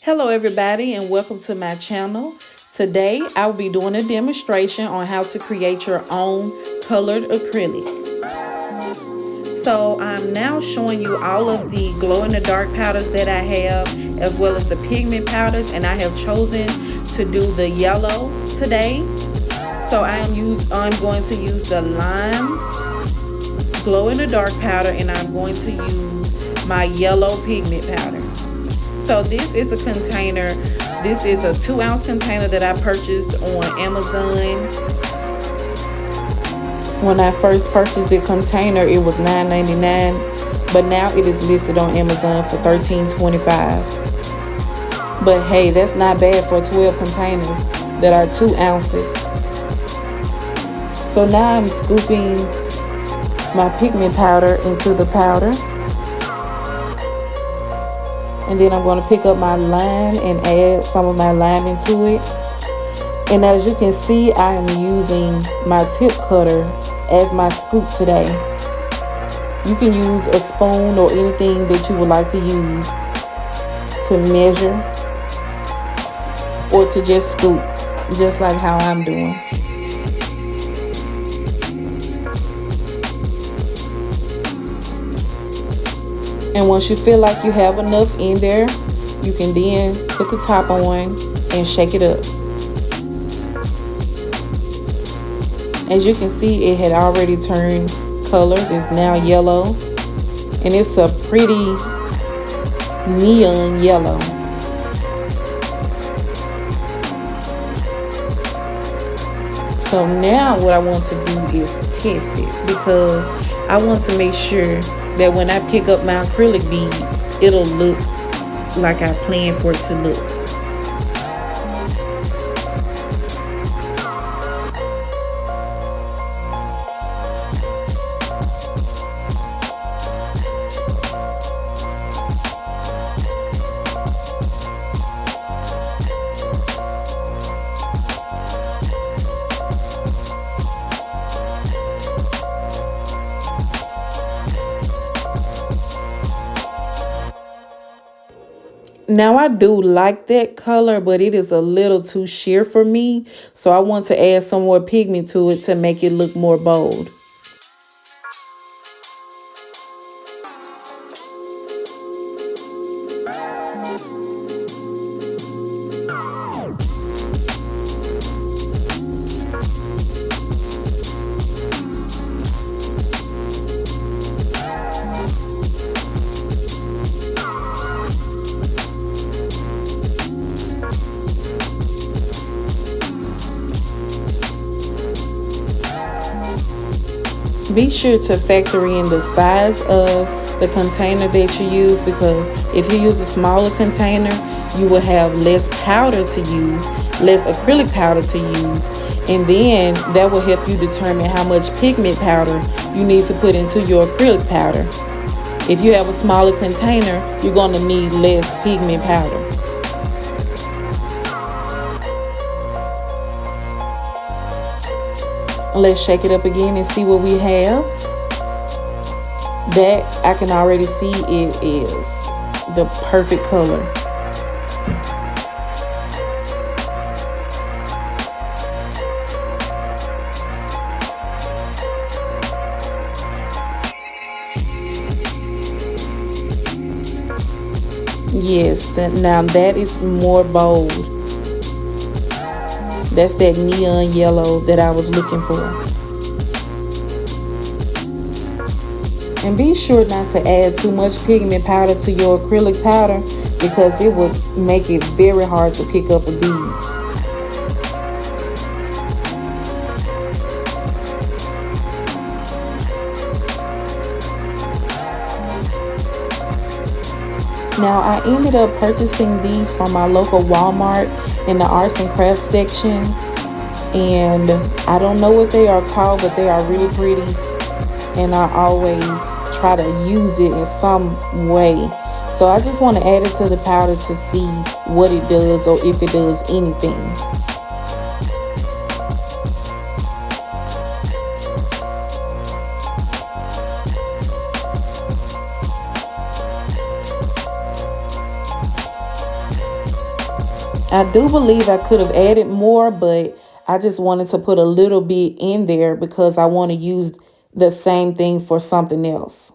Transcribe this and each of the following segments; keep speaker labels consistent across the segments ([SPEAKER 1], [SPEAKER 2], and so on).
[SPEAKER 1] Hello everybody and welcome to my channel. Today I will be doing a demonstration on how to create your own colored acrylic. So I'm now showing you all of the glow in the dark powders that I have, as well as the pigment powders, and I have chosen to do the yellow today. So I'm going to use the lime glow in the dark powder, and I'm going to use my yellow pigment powder. So this is a container. This is a 2-ounce container that I purchased on Amazon. When I first purchased the container, it was $9.99, but now it is listed on Amazon for $13.25. But hey, that's not bad for 12 containers that are 2 ounces. So now I'm scooping my pigment powder into the powder. And then I'm going to pick up my lime and add some of my lime into it. And as you can see, I am using my tip cutter as my scoop today. You can use a spoon or anything that you would like to use to measure or to just scoop, just like how I'm doing. And once you feel like you have enough in there, you can then put the top on and shake it up. As you can see, it had already turned colors. It's now yellow, and it's a pretty neon yellow. So now what I want to do is test it, because I want to make sure that when I pick up my acrylic bead, it'll look like I planned for it to look. Now I do like that color, but it is a little too sheer for me. So I want to add some more pigment to it to make it look more bold. Be sure to factor in the size of the container that you use, because if you use a smaller container, you will have less powder to use, less acrylic powder to use, and then that will help you determine how much pigment powder you need to put into your acrylic powder. If you have a smaller container, you're going to need less pigment powder. Let's shake it up again and see what we have. That I can already see it is the perfect color. Yes, now that is more bold. That's that neon yellow that I was looking for. And be sure not to add too much pigment powder to your acrylic powder, because it would make it very hard to pick up a bead. Now I ended up purchasing these from my local Walmart in the arts and crafts section, and I don't know what they are called, but they are really pretty, and I always try to use it in some way. So I just want to add it to the powder to see what it does, or if it does anything. I do believe I could have added more, but I just wanted to put a little bit in there because I want to use the same thing for something else.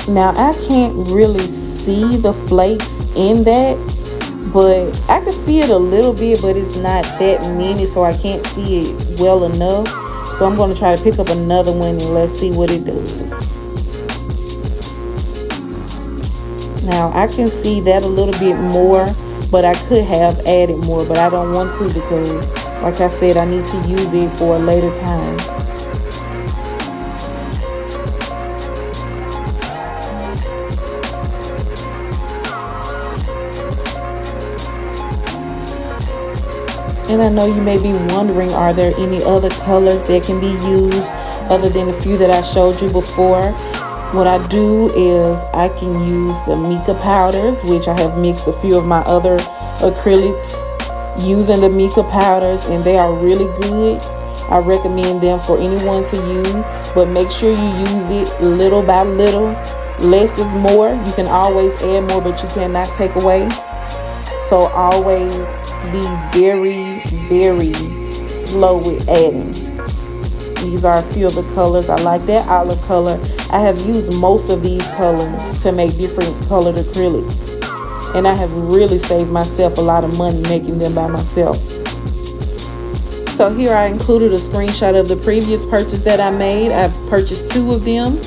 [SPEAKER 1] Now I can't really see the flakes in that, but I can see it a little bit, but it's not that many, so I can't see it well enough. So I'm going to try to pick up another one and let's see what it does. Now I can see that a little bit more, but I could have added more, but I don't want to because, like I said, I need to use it for a later time. And I know you may be wondering, are there any other colors that can be used other than the few that I showed you before? What I do is I can use the mica powders, which I have mixed a few of my other acrylics using the mica powders, and they are really good. I recommend them for anyone to use, but make sure you use it little by little. Less is more. You can always add more, but you cannot take away. So always be very, very slow with adding. These are a few of the colors. I like that olive color. I have used most of these colors to make different colored acrylics, and I have really saved myself a lot of money making them by myself. So here I included a screenshot of the previous purchase that I made. I've purchased 2 of them,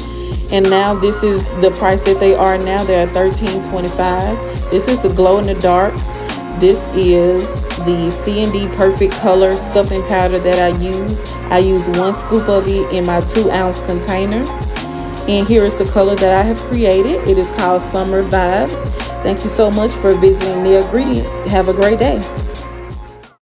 [SPEAKER 1] and now this is the price that they are now. They're $13.25. This is the glow in the dark. This is the C&D Perfect Color sculpting powder that I use. I use 1 scoop of it in my 2-ounce container. And here is the color that I have created. It is called Summer Vibes. Thank you so much for visiting Nailgredients. Have a great day.